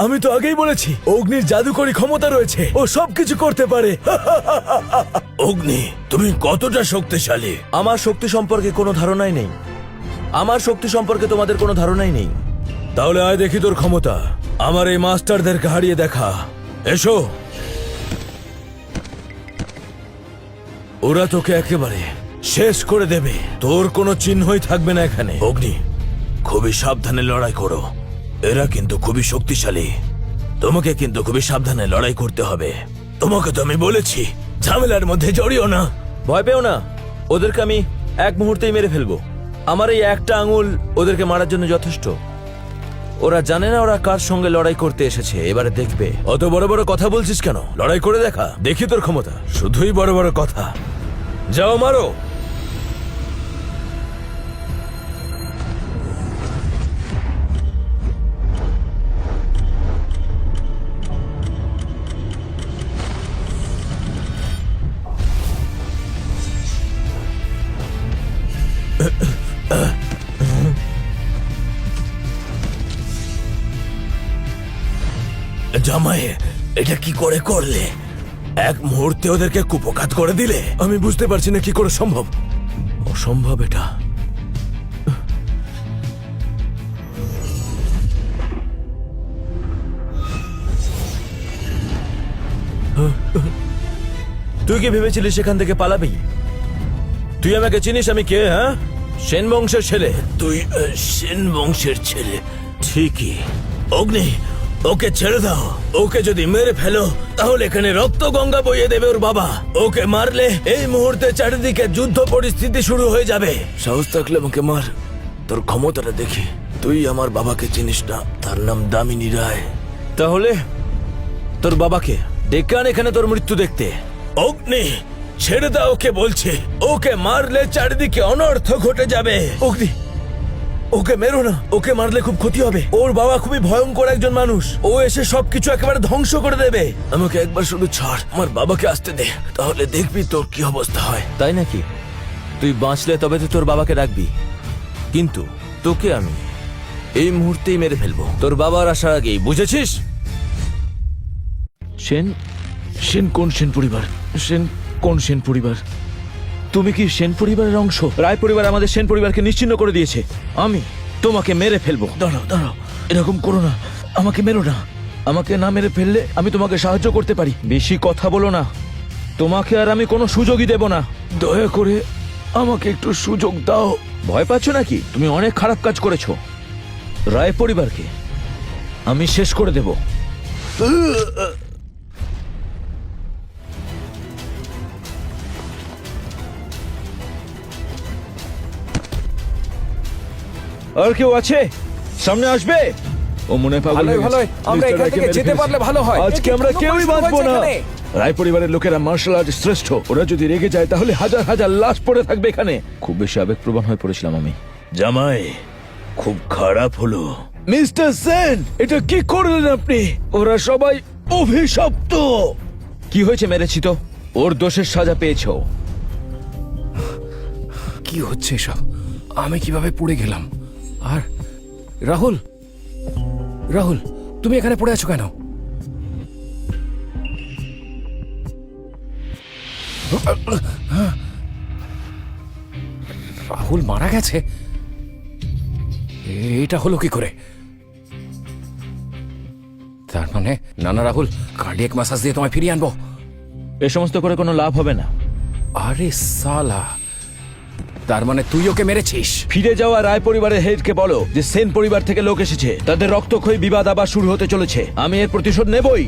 আমি তো আগেই বলেছি অগ্নির জাদুকরী ক্ষমতা রয়েছে, ও সবকিছু করতে পারে। অগ্নি, তুমি কতটা শক্তিশালী? আমার শক্তি সম্পর্কে কোনো ধারণাই নেই। আমার শক্তি সম্পর্কে তোমাদের কোনো ধারণাই নেই। তাহলে আয় দেখি তোর ক্ষমতা, আমার এই মাস্টারদেরকে হারিয়ে দেখা। এসো। ওরা তোকে একেবারে শেষ করে দেবে, তোর কোনো চিহ্নই থাকবে না এখানে। অগ্নি, খুবই সাবধানে লড়াই করো, এরা কিন্তু খুবই শক্তিশালী। তোমাকে কিন্তু খুবই সাবধানে লড়াই করতে হবে। তোমাকে তো আমি বলেছি ঝামেলার মধ্যে জড়িও না। ভয় পেও না, ওদেরকে আমি এক মুহূর্তেই মেরে ফেলবো। আমার এই একটা আঙুল ওদেরকে মারার জন্য যথেষ্ট। ওরা জানে না ওরা কার সঙ্গে লড়াই করতে এসেছে, এবারে দেখবে। অত বড় বড় কথা বলছিস কেন? লড়াই করে দেখা, দেখি তোর ক্ষমতা। শুধুই বড় বড় কথা। যাও মারো। জামাই, এটা কি করে করলে? এক মুহূর্তে ওদেরকে কুপকাত করে দিলে। আমি বুঝতে পারছি না কি করে সম্ভব। অসম্ভব এটা। তুই কি ভেবেছিলিস সেখান থেকে পালাবি? তুই আমাকে চিনিস আমি কে? হ্যাঁ, সেন বংশের ছেলে। তুই সেন বংশের ছেলে? ঠিকই। অগ্নি, ওকে ছেড়ে দাও। ওকে যদি মেরে ফেলো তাহলে এখানে রক্ত গঙ্গা বইয়ে দেবে ওর বাবা। ওকে মারলে এই মুহূর্তে চারিদিকে যুদ্ধ পরিস্থিতি শুরু হয়ে যাবে। সাহস থাকলে আমাকে মার, তোর ক্ষমতাটা দেখি। তুই আমার বাবাকে চিনিস না, তার নাম দামিনী রায়। তাহলে তোর বাবাকে ডেকে আন এখানে তোর মৃত্যু দেখতে। অগ্নি, ছেড়ে দাও ওকে বলছে। ওকে মারলে চারিদিকে অনর্থ ঘটে যাবে। অগ্নি, ওকে মেরো না। ওকে মারলে খুব ক্ষতি হবে। ওর বাবা খুবই ভয়ঙ্কর একজন মানুষ। ও এসে সবকিছু একেবারে ধ্বংস করে দেবে। আমাকে একবার শুধু ছাড়, আমার বাবাকে আসতে দে, তাহলে দেখবি তোর কি অবস্থা হয়। তাই নাকি? তুই বাঁচলে তবে তো তোর বাবাকে ডাকবি, কিন্তু তোকে আমি এই মুহূর্তেই মেরে ফেলবো, তোর বাবার আসার আগেই, বুঝেছিস? সেন? সেন কোন সেন পরিবার? সেন কোন সেন পরিবার? তুমি কি সেন পরিবারের অংশ? রায় পরিবার আমাদের সেন পরিবারকে নিশ্চিহ্ন করে দিয়েছে। আমি তোমাকে মেরে ফেলবো। দাঁড়াও দাঁড়াও, এরকম করো না, আমাকে মেরো না। আমাকে না মেরে ফেললে আমি তোমাকে সাহায্য করতে পারি। বেশি কথা বলো না, তোমাকে আর আমি কোনো সুযোগই দেব না। দয়া করে আমাকে একটু সুযোগ দাও। ভয় পাচ্ছ নাকি? তুমি অনেক খারাপ কাজ করেছো। রায় পরিবারকে আমি শেষ করে দেব। আর কেউ আছে? সামনে আসবে? ও মনে পাগল হয়ে গেছে। আমরা মিস্টার এখান রায়কে থেকে মেরে যেতে ফেলেছে। পারলে ভালো হয়। আজকে আমরা কেউই বাঁচবো না। রায় পরিবারের লোকেরা মার্শাল আর্ট শ্রেষ্ঠ। ওরা যদি রেগে যায় তাহলে হাজার হাজার লাশ পড়ে থাকবে এখানে। খুব বেশি আবেগপ্রবণ হয়ে পড়েছিলাম আমি। জামাই, খুব খারাপ হলো। মিস্টার সেন, এটা কি করলেন আপনি? ওরা সবাই অভিশপ্ত। কি হয়েছে? মেরেছি তো, ওর দোষের সাজা পেয়েছো। কি হচ্ছে এসব? আমি কিভাবে পড়ে গেলাম? আর রাহুল, রাহুল, তুমি এখানে পড়ে আছো কেন? রাহুল মারা গেছে? এটা হলো কি করে? তার মানে নানা রাহুল কার্ডিয়াক ম্যাসাজ দিয়ে তোমায় ফিরিয়ে আনবো? এ সমস্ত করে কোনো লাভ হবে না। আরে সালা, তার মানে তুই ওকে মেরেছিস? ফিরে যাওয়া রায় পরিবারের হেডকে বলো যে সেন পরিবার থেকে লোক এসেছে, তাদের রক্তক্ষয়ী বিবাদ আবার শুরু হতে চলেছে। আমি এর প্রতিশোধ নেবই।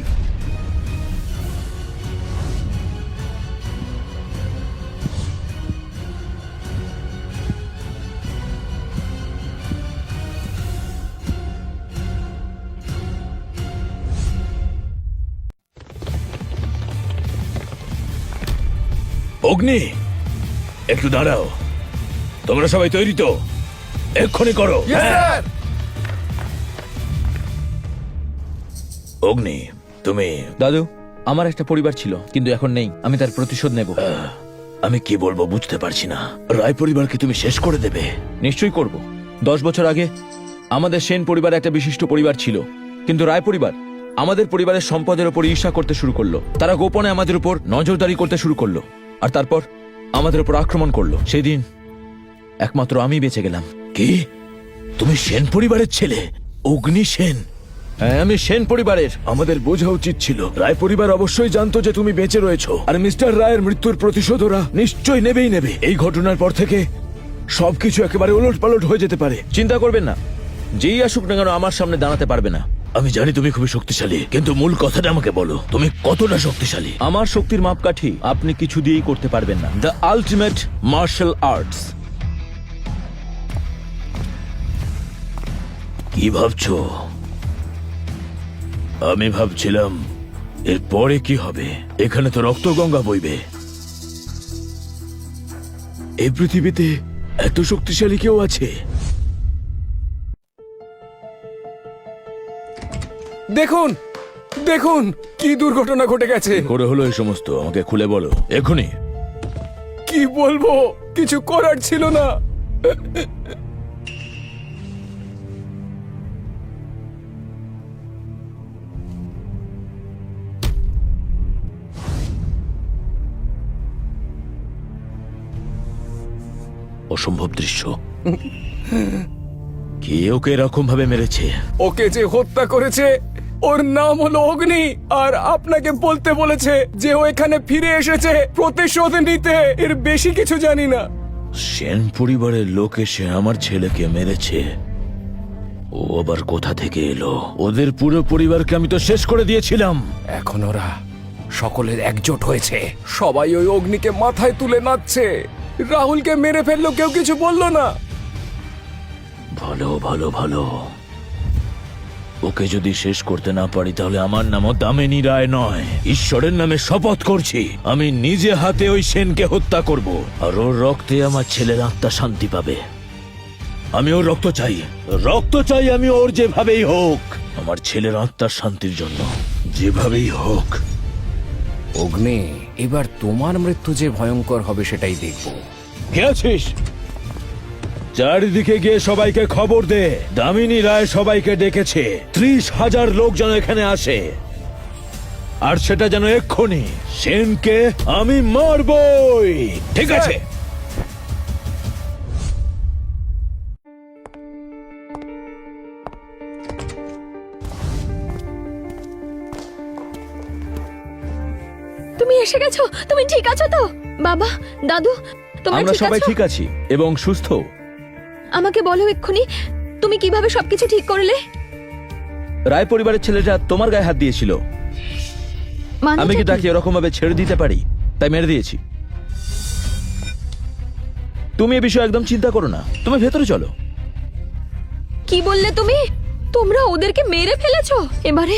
অগ্নি, একটু দাঁড়াও। তোমরা সবাই তৈরি তো? এক্ষুনি করো। অগ্নি, তুমি... দাদু, আমার একটা পরিবার ছিল, কিন্তু এখন নেই। আমি তার প্রতিশোধ নেব। আমি কি বলবো বুঝতে পারছি না। রায় পরিবারকে তুমি শেষ করে দেবে? নিশ্চয়ই করব। 10 বছর আগে আমাদের সেন পরিবার একটা বিশিষ্ট পরিবার ছিল। কিন্তু রায় পরিবার আমাদের পরিবারের সম্পদের উপর ঈর্ষা করতে শুরু করলো। তারা গোপনে আমাদের উপর নজরদারি করতে শুরু করলো, আর তারপর আমাদের উপর আক্রমণ করলো। সেই দিন একমাত্র আমি বেঁচে গেলাম। কি? তুমি সেন পরিবারের ছেলে, অগ্নি সেন? হ্যাঁ, আমি সেন পরিবারের। আমাদের বোঝা উচিত ছিল। রায় পরিবার অবশ্যই জানতো যে তুমি বেঁচে রয়েছো, আর মিস্টার রায়ের মৃত্যুর প্রতিশোধ ওরা নিশ্চয়ই নেবেই নেবে। এই ঘটনার পর থেকে সবকিছু একেবারে ওলটপালট হয়ে যেতে পারে। চিন্তা করবেন না, যেই আসুক না কেন আমার সামনে দাঁড়াতে পারবে না। আমি জানি তুমি খুবই শক্তিশালী, কিন্তু মূল কথাটা আমাকে বলো, তুমি কতটা শক্তিশালী? আমার শক্তির মাপকাঠি আপনি কিছু দিয়েই করতে পারবেন না। The ultimate martial arts. কি ভাবছো? আমি ভাবছিলাম এর পরে কি হবে। এখানে তো রক্তগঙ্গা বইবে। এই পৃথিবীতে এত শক্তিশালী কেউ আছে? দেখুন, দেখুন কি দুর্ঘটনা ঘটে গেছে। করে হলো এই সমস্ত? আমাকে খুলে বলো এখনই। কি বলবো, কিছু করার ছিল না। অসম্ভব দৃশ্য। কে ওকে এরকম ভাবে মেরেছে? ওকে যে হত্যা করেছে ওর নাম হলো অগ্নি, আর আপনাকে বলতে বলেছে যে ও এখানে ফিরে এসেছে প্রতিশোধ নিতে। এর বেশি কিছু জানি না। সেন পরিবারের লোক এসে আমার ছেলেকে মেরেছে। ও আবার কোথা থেকে এলো? ওদের পুরো পরিবারকে আমি তো শেষ করে দিয়েছিলাম। এখন ওরা সকলের একজোট হয়েছে, সবাই ওই অগ্নিকে মাথায় তুলে নাচছে। রাহুলকে মেরে ফেললো, কেউ কিছু বললো না। ভালো ভালো ভালো। ওকে যদি শেষ করতে না পারি তাহলে আমার নামও দামিনী রায় নয়। ঈশ্বরের নামে শপথ করছি, আমি নিজে হাতে ওই সেনকে হত্যা করব, আর ওর রক্তে আমার ছেলের আত্মা শান্তি পাবে। আমি ওর রক্ত চাই, রক্ত চাই আমি ওর, যেভাবেই হোক। আমার ছেলের আত্মার শান্তির জন্য যেভাবেই হোক। অগ্নি, এবার তোমার মৃত্যু যে ভয়ঙ্কর হবে সেটাই দেখবো। কে আছিস? চারিদিকে গিয়ে সবাইকে খবর দে, দামিনী রায় সবাইকে ডেকেছে। 30,000 লোক যেন এখানে আসে, আর সেটা যেন এক্ষুনি। সেনকে আমি মারবই, ঠিক আছে? তুমি এসে গেছো? তুমি ঠিক আছো তো? বাবা, দাদু, তোমরা আমরা ঠিক সবাই আছো? ঠিক আছি এবং সুস্থ। আমাকে বলো এক্ষুনি, তুমি কিভাবে সবকিছু ঠিক করলে? রায় পরিবারের ছেলেটা তোমার গায়ে হাত দিয়েছিল। মানেটা আমি কি কি? তাকে এরকম ভাবে ছেড়ে দিতে পারি? তাই মেরে দিয়েছি। তুমি এ বিষয়ে একদম চিন্তা করো না, তুমি ভেতরে চলো। কি বললে তুমি? তোমরা ওদেরকে মেরে ফেলেছো? এবারে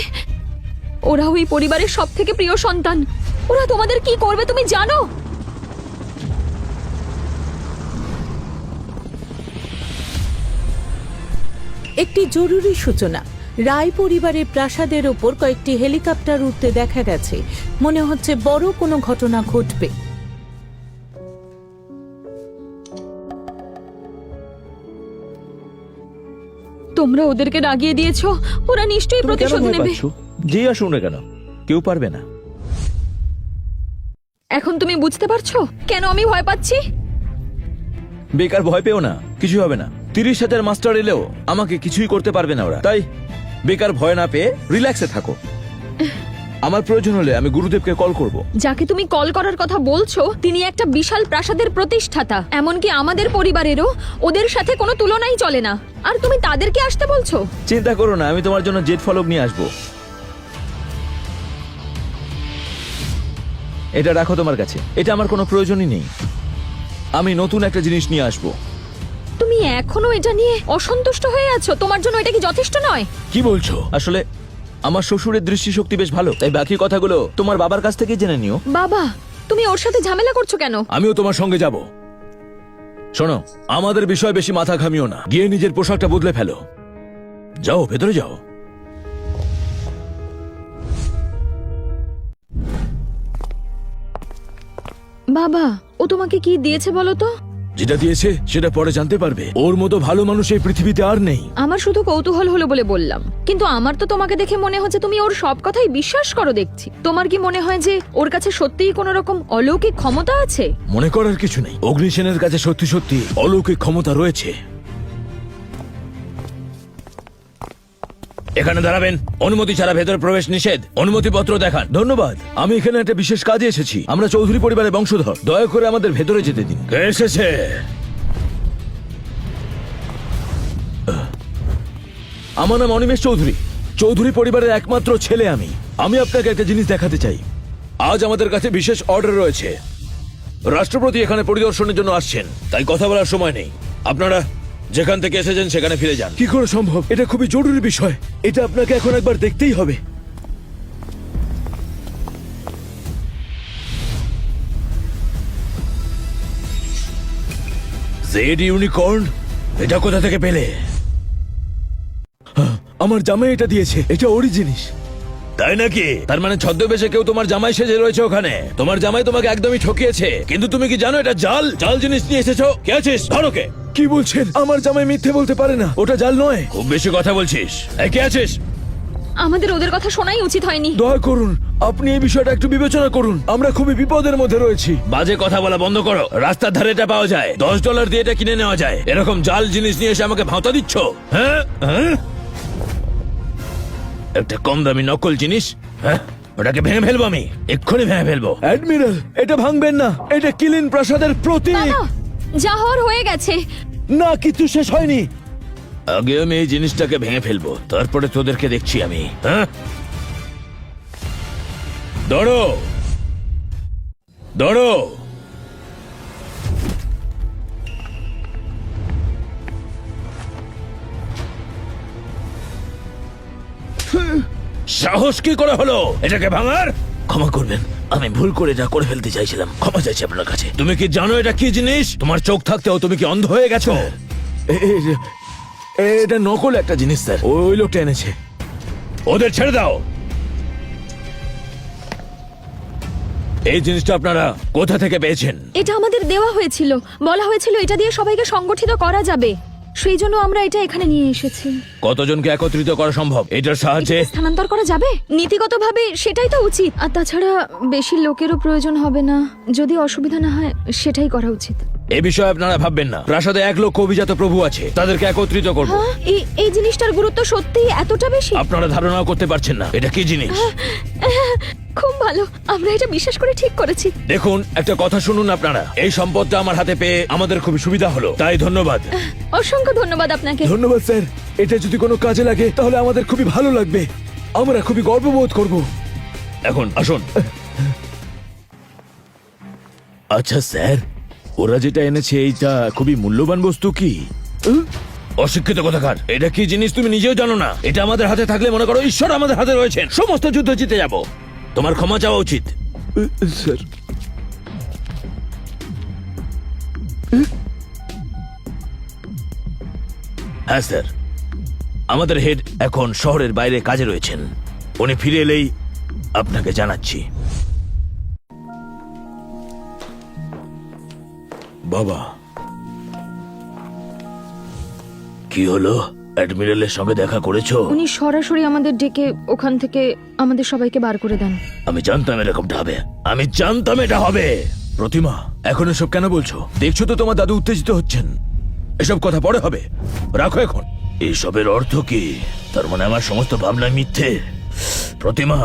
ওরা ওই পরিবারের সব থেকে প্রিয় সন্তান। ওরা তোমাদের কি করবে তুমি জানো? একটি জরুরি সূচনা। রায় পরিবারের প্রাসাদের ওপর কয়েকটি হেলিকপ্টার উঠতে দেখা গেছে। মনে হচ্ছে বড় কোনো ঘটনা ঘটবে। তোমরা ওদেরকে রাগিয়ে দিয়েছো। ওরা নিশ্চয়ই তুমি কেন প্রতিশোধ ভয় নেবে। পাচ্ছ? যেই আসুন না কেন, কেউ পারবে না। এখন তুমি বুঝতে পারছো কেন আমি ভয় পাচ্ছি? বেকার ভয় পেও না, কিছু হবে না। 30,000 মাস্টার এলেও আমাকে কিছুই করতে পারবে না ওরা। তাই বেকার ভয় না পেয়ে রিল্যাক্সে থাকো। আমার প্রয়োজন হলে আমি গুরুদেবকে কল করব। যাকে তুমি কল করার কথা বলছো তিনি একটা বিশাল প্রাসাদের প্রতিষ্ঠাতা। এমনকি আমাদের পরিবারেরও ওদের সাথে কোনো তুলনাই চলে না। আর তুমি তাদেরকে আসতে বলছো? চিন্তা করো না, আমি তোমার জন্য জেট ফলক নিয়ে আসবো। এটা রাখো তোমার কাছে, এটা আমার কোনো প্রয়োজনই নেই। আমি নতুন একটা জিনিস নিয়ে আসবো। তুমি এখনো এটা নিয়ে অসন্তুষ্ট হয়ে আছো? তোমার জন্য এটা কি যথেষ্ট নয়? কি বলছো? আসলে আমার শ্বশুরের দৃষ্টিশক্তি বেশ ভালো, তাই বাকি কথাগুলো তোমার বাবার কাছ থেকে জেনে নিও। বাবা, তুমি ওর সাথে ঝামেলা করছো কেন? আমিও তোমার সঙ্গে যাব। শোনো, আমাদের বিষয় বেশি মাথা ঘামিও না, গিয়ে নিজের পোশাকটা বদলে ফেলো। যাও, ভেতরে যাও। বাবা, ও তোমাকে কি দিয়েছে বলো তো? যেটা দিয়েছে সেটা পরে জানতে পারবে। ওর মতো ভালো মানুষ এই পৃথিবীতে আর নেই। আমার শুধু কৌতূহল হলো বলে বললাম, কিন্তু আমার তো তোমাকে দেখে মনে হচ্ছে তুমি ওর সব কথাই বিশ্বাস করো দেখছি। তোমার কি মনে হয় যে ওর কাছে সত্যিই কোনো রকম অলৌকিক ক্ষমতা আছে? মনে করার কিছু নেই, অগ্নিসেনের কাছে সত্যি সত্যি অলৌকিক ক্ষমতা রয়েছে। এখানে দাঁড়াবেন। অনুমতি ছাড়া ভেতরে প্রবেশ নিষেধ। অনুমতিপত্র দেখান। ধন্যবাদ, আমি এখানে একটা বিশেষ কাজে এসেছি। আমরা চৌধুরী পরিবারের বংশধর, দয়া করে আমাদের ভেতরে যেতে দিন। কে এসেছে? আমার নাম অনিমেষ চৌধুরী, চৌধুরী পরিবারের একমাত্র ছেলে আমি। আমি আপনাকে একটা জিনিস দেখাতে চাই। আজ আমাদের কাছে বিশেষ অর্ডার রয়েছে। রাষ্ট্রপতি এখানে পরিদর্শনের জন্য আসছেন, তাই কথা বলার সময় নেই। আপনারা যেখান থেকে এসেছেন সেখানে ফিরে যান। কি করে সম্ভব? এটা খুবই জরুরি বিষয়, এটা আপনাকে এখন একবার দেখতেই হবে। জেড ইউনিকর্ন, এটা কোথা থেকে পেলে? আমার জামাই এটা দিয়েছে, এটা ওরই জিনিস। তাই নাকি? তার মানে ছদ্মবেশে কেউ তোমার জামাই সেজে রয়েছে ওখানে। তোমার জামাই তোমাকে একদমই ঠকিয়েছে। কিন্তু তুমি কি জানো এটা জাল? জাল জিনিস নিয়ে এসেছো। কে আছিস? ধরো কে। কি বলছেন? আমার জামাই মিথ্যে বলতে পারে না, ওটা জাল নয়। খুব বেশি কথা বলছিস। এই, কে আছিস? আমাদের ওদের কথা শোনাই উচিত হয়নি। দয়া করুন, আপনি এই বিষয়টা একটু বিবেচনা করুন। আমরা খুবই বিপদের মধ্যে রয়েছি। বাজে কথা বলা বন্ধ করো। রাস্তার ধারে এটা পাওয়া যায়, $10 দিয়ে এটা কিনে নেওয়া যায়। এরকম জাল জিনিস নিয়ে এসে আমাকে ভাঁতা দিচ্ছ? হ্যাঁ হ্যাঁ, একটা কম দামি নকল জিনিস। হ্যাঁ, ওটাকে ভেঙে ফেলবো আমি, এক্ষুনি ভেঙে ফেলবো। অ্যাডমিরাল, এটা ভাঙবেন না, এটা কিলিন প্রাসাদের প্রতীক। বাবা, যা হওয়ার হয়ে গেছে। না, কিছু শেষ হয়নি। আগে আমি এই জিনিসটাকে ভেঙে ফেলবো, তারপরে তোদেরকে দেখছি আমি। হ্যাঁ, দৌড়ো দৌড়ো। সাহস কি করে হলো এটাকে ভাঙার? ক্ষমা করবেন, আমি ভুল করে এটা করে ফেলতে চাইছিলাম। ক্ষমা চাইছি আপনার কাছে। তুমি কি জানো এটা কি জিনিস? তোমার চোখ থাকতেও তুমি কি অন্ধ হয়ে গেছো? এটা নকল একটা জিনিস স্যার, ওই লোকটা এনেছে। ওদের ছেড়ে দাও। এই জিনিসটা আপনারা কোথা থেকে পেয়েছেন? এটা আমাদের দেওয়া হয়েছিল, বলা হয়েছিল এটা দিয়ে সবাইকে সংগঠিত করা যাবে, সেই জন্য আমরা এটা এখানে নিয়ে এসেছি। কতজনকে একত্রিত করা সম্ভব এটার সাহায্যে? এটা স্থানান্তর করা যাবে নীতিগতভাবে, সেটাই তো উচিত। আর তাছাড়া বেশি লোকেরও প্রয়োজন হবে না, যদি অসুবিধা না হয় সেটাই করা উচিত। এই বিষয়ে আপনারা ভাববেন না। প্রাসাদে 1 লক্ষ অভিজাত প্রভু আছে, তাদেরকে একত্রিত করব। হ্যাঁ, এই জিনিসটার গুরুত্ব সত্যিই এতটা বেশি? আপনারা ধারণাও করতে পারছেন না এটা কি জিনিস। খুব ভালো, আমরা এটা বিশ্বাস করে ঠিক করেছি। দেখুন, একটা কথা শুনুন আপনারা। এই সম্পদটা আমার হাতে পেয়ে আমাদের খুবই সুবিধা হলো, তাই ধন্যবাদ। অসংখ্য ধন্যবাদ আপনাকে। ধন্যবাদ স্যার, এটা যদি কোনো কাজে লাগে তাহলে আমাদের খুবই ভালো লাগবে। আমরা খুবই গর্ববোধ করব। এখন আসুন। আচ্ছা স্যার, ওরা যেটা এনেছে এইটা খুবই মূল্যবান বস্তু কি? অশিক্ষিত কথাকার, এটা কি জিনিস তুমি নিজেও জানো না? এটা আমাদের হাতে থাকলে মনে করো ঈশ্বর আমাদের হাতে রয়েছেন, সমস্ত যুদ্ধ জিতে যাব। তোমার ক্ষমা চাওয়া উচিত। স্যার, হ্যাঁ স্যার, আমাদের হেড এখন শহরের বাইরে কাজে রয়েছেন। উনি ফিরে এলেই আপনাকে জানাচ্ছি। বাবা, কি হলো? অ্যাডমিরালের সঙ্গে দেখা করেছো? উনি সরাসরি আমাদের ডেকে ওখান থেকে আমাদের সবাইকে বার করে দেন। আমি জানতাম এরকমটা হবে, আমি জানতাম এটা হবে। প্রতিমা, এখন এসব কেন বলছো? দেখছো তো তোমার দাদু উত্তেজিত হচ্ছেন। এসব কথা পরে হবে, রাখো এখন। এইসবের অর্থ কি? তার মানে আমার সমস্ত ভাবনা মিথ্যে? প্রতিমা,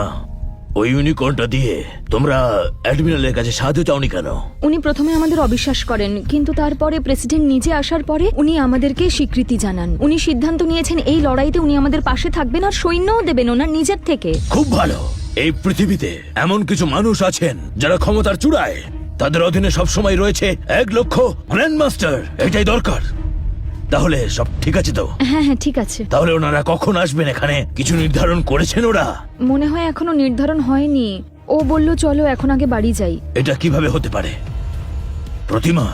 ওই ইউনিকর্নটা দিয়ে তোমরা অ্যাডমিরালের কাছে সাহায্য চাওনি কেন? উনি প্রথমে আমাদের অবিশ্বাস করেন, কিন্তু তারপরে প্রেসিডেন্ট নিজে আসার পরে উনি আমাদেরকে স্বীকৃতি জানান। উনি সিদ্ধান্ত নিয়েছেন এই লড়াইতে উনি আমাদের পাশে থাকবেন আর সৈন্যও দেবেন ওনার নিজের থেকে। খুব ভালো। এই পৃথিবীতে এমন কিছু মানুষ আছেন যারা ক্ষমতার চূড়ায়, তাদের অধীনে সবসময় রয়েছে 1 লক্ষ গ্র্যান্ড মাস্টার। এটাই দরকার। তাহলে সব ঠিক আছে তো? হ্যাঁ হ্যাঁ, ঠিক আছে। তাহলে ওনারা কখন আসবেন এখানে? কিছু নির্ধারণ করেছেন ওরা? মনে হয় এখনো নির্ধারণ হয়নি। ও বলল চলো এখন আগে বাড়ি যাই। এটা কিভাবে হতে পারে? প্রতিমা,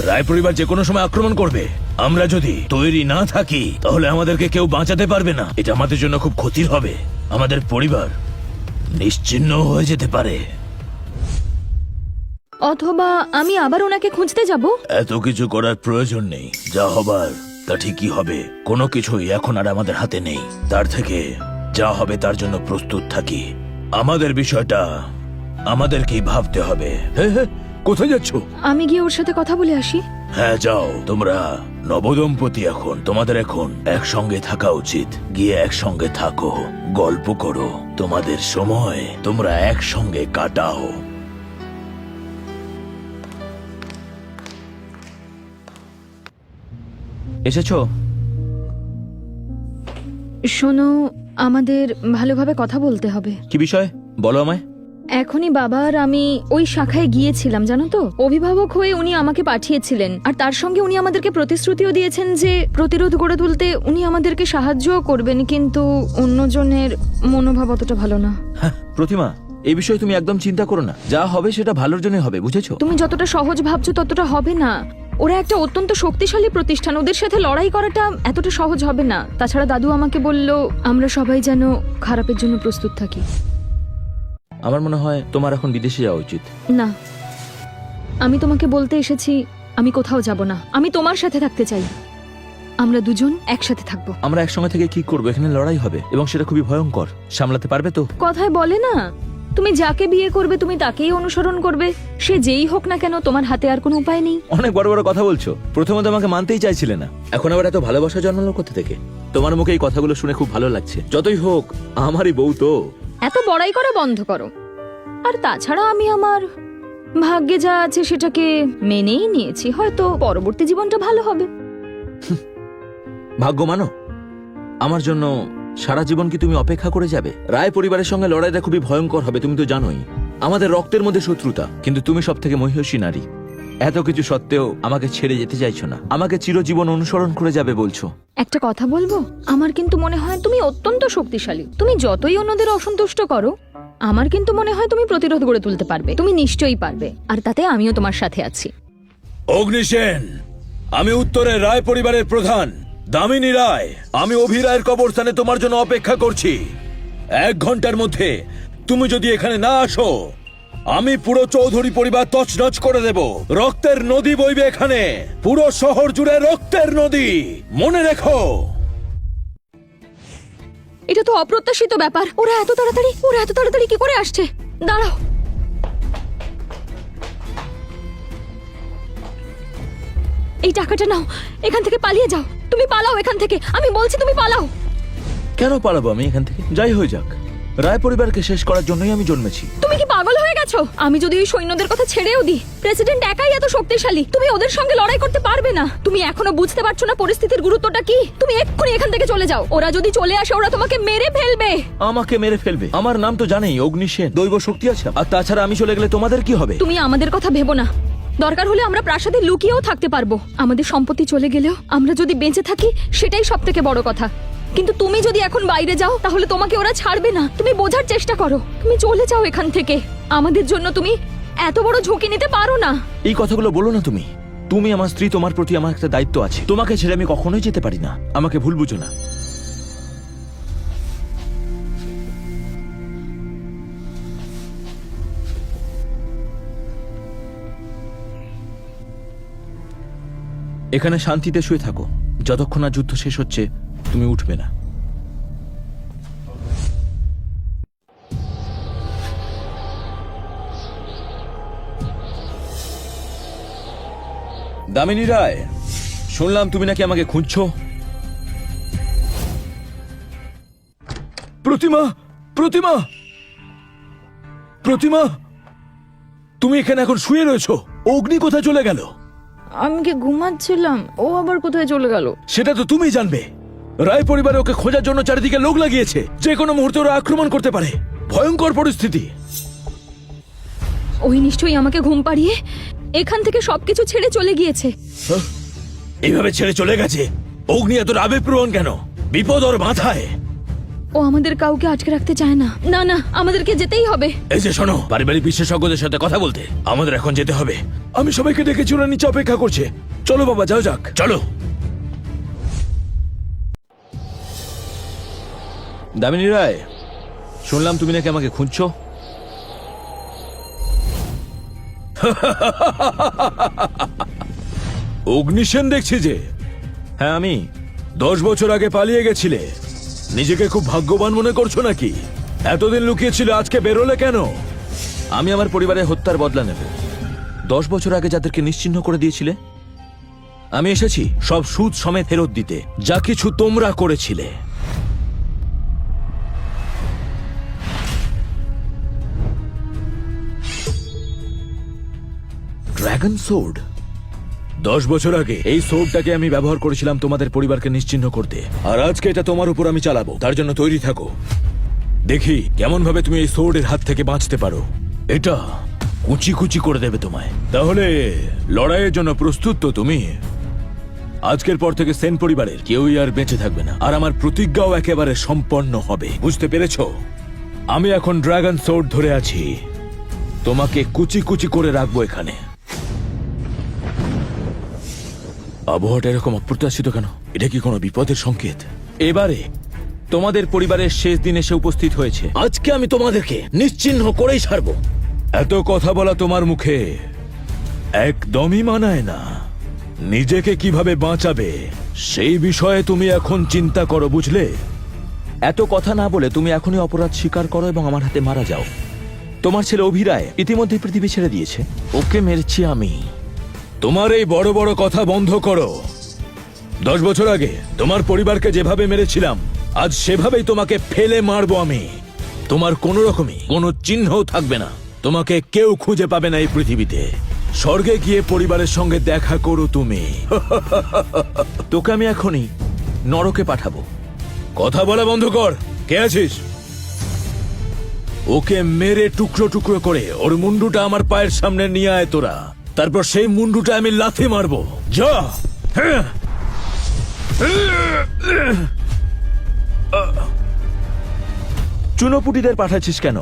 রায় পরিবার যে কোনো সময় আক্রমণ করবে। আমরা যদি তৈরি না থাকি তাহলে আমাদেরকে কেউ বাঁচাতে পারবে না। এটা আমাদের জন্য খুব ক্ষতির হবে। আমাদের পরিবার নিশ্চিহ্ন হয়ে যেতে পারে। অথবা আমি আবার ওনাকে খুঁজতে যাব। এত কিছু করার প্রয়োজন নেই, যা হবার তা ঠিকই হবে। কোনো কিছুই এখন আর আমাদের হাতে নেই, তার থেকে যা হবে তার জন্য প্রস্তুত থাকি। আমাদের বিষয়টা আমাদেরকেই ভাবতে হবে। হ্যাঁ হ্যাঁ, কোথায় যাচ্ছ? আমি গিয়ে ওর সাথে কথা বলে আসি। হ্যাঁ যাও, তোমরা নবদম্পতি, এখন তোমাদের এখন একসঙ্গে থাকা উচিত। গিয়ে একসঙ্গে থাকো, গল্প করো, তোমাদের সময় তোমরা একসঙ্গে কাটাও। এসেছো? শোনো, আমাদের ভালোভাবে কথা বলতে হবে। কি বিষয় বলো আমায়। এখনই বাবা আর আমি ওই শাখায় গিয়েছিলাম, জানো তো। অভিভাবক হয়ে উনি আমাকে পাঠিয়েছিলেন, আর তার সঙ্গে উনি আমাদেরকে প্রতিশ্রুতিও দিয়েছেন যে প্রতিরোধ গড়ে তুলতে উনি আমাদেরকে সাহায্যও করবেন, কিন্তু অন্যজনের মনোভাব অতটা ভালো না। হ্যাঁ, প্রতিমা, এই বিষয়ে তুমি একদম চিন্তা করো না। যা হবে সেটা ভালোর জন্য হবে, বুঝেছো? তুমি যতটা সহজ ভাবছো ততটা হবে না। ওরা একটা অত্যন্ত শক্তিশালী প্রতিষ্ঠান, ওদের সাথে লড়াই করাটা এতটা সহজ হবে না। তাছাড়া দাদু আমাকে বলল আমরা সবাই যেন খারাপের জন্য প্রস্তুত থাকি। আমার মনে হয় তোমার এখন বিদেশে যাওয়া উচিত। না, আমি তোমাকে বলতে এসেছি আমি কোথাও যাব না, আমি তোমার সাথে থাকতে চাই। আমরা দুজন একসাথে থাকবো। আমরা একসঙ্গে থেকে কি করবো? এখানে লড়াই হবে এবং সেটা খুবই ভয়ঙ্কর। সামলাতে পারবে তো? কথায় বলে না, তুমি যাকে বিয়ে করবে তুমি তাকেই অনুসরণ করবে, সে যেই হোক না কেন, তোমার হাতে আর কোনো উপায় নেই। অনেক বড় বড় কথা বলছো। প্রথমে আমাকে মানতেই চাইছিলে না, এখন আবার এত ভালোবাসা জন্মালো কোথা থেকে? তোমার মুখে এই কথাগুলো শুনে খুব ভালো লাগছে। যতই হোক আমারই বউ তো। এত বড়াই করা বন্ধ করো। আর তাছাড়া আমি আমার ভাগ্যে যা আছে সেটাকে মেনেই নিয়েছি, হয়তো পরবর্তী জীবনটা ভালো হবে। ভাগ্য মানো? আমার জন্য সারা জীবন কি তুমি অপেক্ষা করে যাবে? রায় পরিবারের সঙ্গে লড়াইটা খুবই ভয়ঙ্কর হবে, তুমি তো জানোই। আমাদের রক্তের মধ্যে শত্রুতা, কিন্তু তুমি সব থেকে মহিষী নারী। এত কিছু সত্ত্বেও আমাকে ছেড়ে যেতে চাইছো না, আমাকে চিরজীবন অনুসরণ করে যাবে বলছো। একটা কথা বলবো, আমার কিন্তু মনে হয় তুমি অত্যন্ত শক্তিশালী। তুমি যতই অন্যদের অসন্তুষ্ট করো, আমার কিন্তু মনে হয় তুমি প্রতিরোধ গড়ে তুলতে পারবে। তুমি নিশ্চয়ই পারবে, আর তাতে আমিও তোমার সাথে আছি। অগ্নিসেন, আমি উত্তরের রায় পরিবারের প্রধান দামিনী রায়। আমি অভিরায়ের কবরস্থানে তোমার জন্য অপেক্ষা করছি। 1 ঘন্টার মধ্যে তুমি যদি এখানে না আসো, আমি পুরো চৌধুরী পরিবার তছনছ করে দেব। রক্তের নদী বইবে এখানে, পুরো শহর জুড়ে রক্তের নদী, মনে রেখো। এটা তো অপ্রত্যাশিত ব্যাপার। ওরা এত তাড়াতাড়ি কি করে আসছে? দাঁড়াও, এই টাকাটা নাও, এখান থেকে পালিয়ে যাও। তুমি পালাও এখান থেকে, আমি বলছি তুমি পালাও। কেন পালাবো আমি এখান থেকে? যাই হয়ে যাক, রায় পরিবারকে শেষ করার জন্যই আমি জন্মেছি। তুমি কি পাগল হয়ে গেছো? আমি যদি ওই সৈন্যদের কথা ছেড়েও দিই, প্রেসিডেন্ট একাই এত শক্তিশালী, তুমি ওদের সঙ্গে লড়াই করতে পারবে না। তুমি এখনো বুঝতে পারছো না পরিস্থিতির গুরুত্বটা কি? তুমি এক্ষুনি এখান থেকে চলে যাও। ওরা যদি চলে আসে, ওরা তোমাকে মেরে ফেলবে। আমাকে মেরে ফেলবে? আমার নাম তো জানেই, অগ্নিসেন। দৈব শক্তি আছে। আর তাছাড়া আমি চলে গেলে তোমাদের কি হবে? তুমি আমাদের কথা ভেবো না। দরকার হলে আমরা প্রাসাদে লুকিয়েও থাকতে পারবো। আমাদের সম্পত্তি চলে গেলেও আমরা যদি বেঁচে থাকি, সেটাই সব থেকে বড় কথা। কিন্তু তুমি যদি এখন বাইরে যাও, তাহলে তোমাকে ওরা ছাড়বে না। তুমি বোঝার চেষ্টা করো, তুমি চলে যাও এখান থেকে। আমাদের জন্য তুমি এত বড় ঝুঁকি নিতে পারো না। এই কথাগুলো বলো না তুমি। তুমি আমার স্ত্রী, তোমার প্রতি আমার একটা দায়িত্ব আছে। তোমাকে ছেড়ে আমি কখনোই যেতে পারি না। আমাকে ভুল বুঝো না। এখানে শান্তিতে শুয়ে থাকো, যতক্ষণ না যুদ্ধ শেষ হচ্ছে তুমি উঠবে না। দামিনী রায়, শুনলাম তুমি নাকি আমাকে খুঁজছো। প্রতিমা, প্রতিমা, প্রতিমা, তুমি এখানে এখন শুয়ে রয়েছো। অগ্নি কোথায় চলে গেল? আমি কি ঘুমাচ্ছিলাম, ও আবার কোথায় চলে গেল? সেটা তো তুমি জানবে। রায় পরিবার ওকে খোঁজার জন্য চারিদিকে লোক লাগিয়েছে। যে কোনো মুহূর্তে ওরা আক্রমণ করতে পারে। ভয়ঙ্কর পরিস্থিতি। ওই নিশ্চয়ই আমাকে ঘুম পাড়িয়ে এখান থেকে সবকিছু ছেড়ে চলে গিয়েছে। এইভাবে ছেড়ে চলে গেছে? অগ্নি এত আবেগপ্রবণ কেন? বিপদ ওর মাথায়। ও আমাদের কাউকে আটকে রাখতে চায় না। না না, আমাদেরকে যেতেই হবে। এই যে শোনো, পারিবারিক বিশেষজ্ঞদের সাথে কথা বলতে আমাদের এখন যেতে হবে। আমি সবাইকে ডেকেছি, ওরা নিচে অপেক্ষা করছে। চলো বাবা, যাও যাক, চলো। দামিনী রায়, শুনলাম তুমি নাকি আমাকে খুঁজছো। অগ্নিসেন দেখছি যে হ্যাঁ আমি 10 বছর আগে পালিয়ে গেছিলে। নিজেকে খুব ভাগ্যবান মনে করছো নাকি? এতদিন লুকিয়েছিলে, আজকে বেরোলে কেন? আমি আমার পরিবারের হত্যার বদলা নেব। 10 বছর আগে যাদেরকে নিশ্চিহ্ন করে দিয়েছিলে, আমি এসেছি সব সুদ সমেত ফেরত দিতে, যা কিছু তোমরা করেছিলে। Dragon sword. 10 বছর আগে এই সোর্ডটাকে আমি ব্যবহার করেছিলাম তোমাদের পরিবারকে নিশ্চিহ্ন করতে, আর আজকে এটা তোমার উপর আমি চালাবো। তার জন্য তৈরি থাকো। দেখি কেমন ভাবে তুমি এই সোর্ডের হাত থেকে বাঁচতে পারো। এটা কুচি কুচি করে দেবে তোমায়। তাহলে লড়াইয়ের জন্য প্রস্তুত তো তুমি? আজকের পর থেকে সেন পরিবারের কেউই আর বেঁচে থাকবে না, আর আমার প্রতিজ্ঞাও একেবারে সম্পন্ন হবে। বুঝতে পেরেছো? আমি এখন ড্রাগন সোর্ড ধরে আছি, তোমাকে কুচি কুচি করে রাখবো এখানে। আবহাওয়াটা এরকম অপ্রত্যাশিত কেন? এটা কি কোনো বিপদের সংকেত? এবারে তোমাদের পরিবারের শেষ দিন এসে উপস্থিত হয়েছে। আজকে আমি তোমাদেরকে নিশ্চিহ্ন করেই ছাড়বো। এত কথা বলা তোমার মুখে একদমই মানায় না। নিজেকে কিভাবে বাঁচাবে সেই বিষয়ে তুমি এখন চিন্তা করো, বুঝলে? এত কথা না বলে তুমি এখনই অপরাধ স্বীকার করো এবং আমার হাতে মারা যাও। তোমার ছেলে অভিরায় ইতিমধ্যে পৃথিবী ছেড়ে দিয়েছে। ওকে মেরেছি আমি। তোমার এই বড় বড় কথা বন্ধ করো। 10 বছর আগে তোমার পরিবারকে যেভাবে মেরেছিলাম, আজ সেভাবেই তোমাকে ফেলে মারবো আমি। তোমার কোনো রকমই কোনো চিহ্নও থাকবে না। তোমাকে কেউ খুঁজে পাবে না এই পৃথিবীতে। স্বর্গে গিয়ে পরিবারের সঙ্গে দেখা করো তুমি। তোকে আমি এখনই নরকে পাঠাবো। কথা বলা বন্ধ কর। কে আছিস? ওকে মেরে টুকরো টুকরো করে ওর মুন্ডুটা আমার পায়ের সামনে নিয়ে আয় তোরা। তারপর সেই মুন্ডুটা আমি লাথি মারবো। যা। হ্যাঁ। চুনোপুটিদের পাঠাচ্ছিস কেন?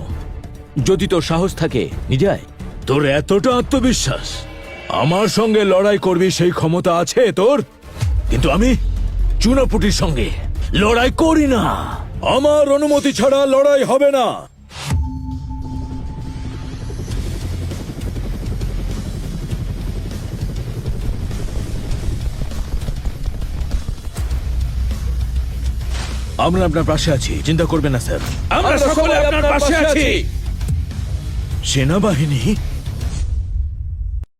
যদি তোর সাহস থাকে নিজে আয়। তোর এতটা আত্মবিশ্বাস? আমার সঙ্গে লড়াই করবি সেই ক্ষমতা আছে তোর? কিন্তু আমি চুনোপুটির সঙ্গে লড়াই করি না। আমার অনুমতি ছাড়া লড়াই হবে না। আমরা আপনার পাশে আছি, চিন্তা করবেন না স্যার। আমরা সকলে আপনার পাশে আছি। সেনাবাহিনী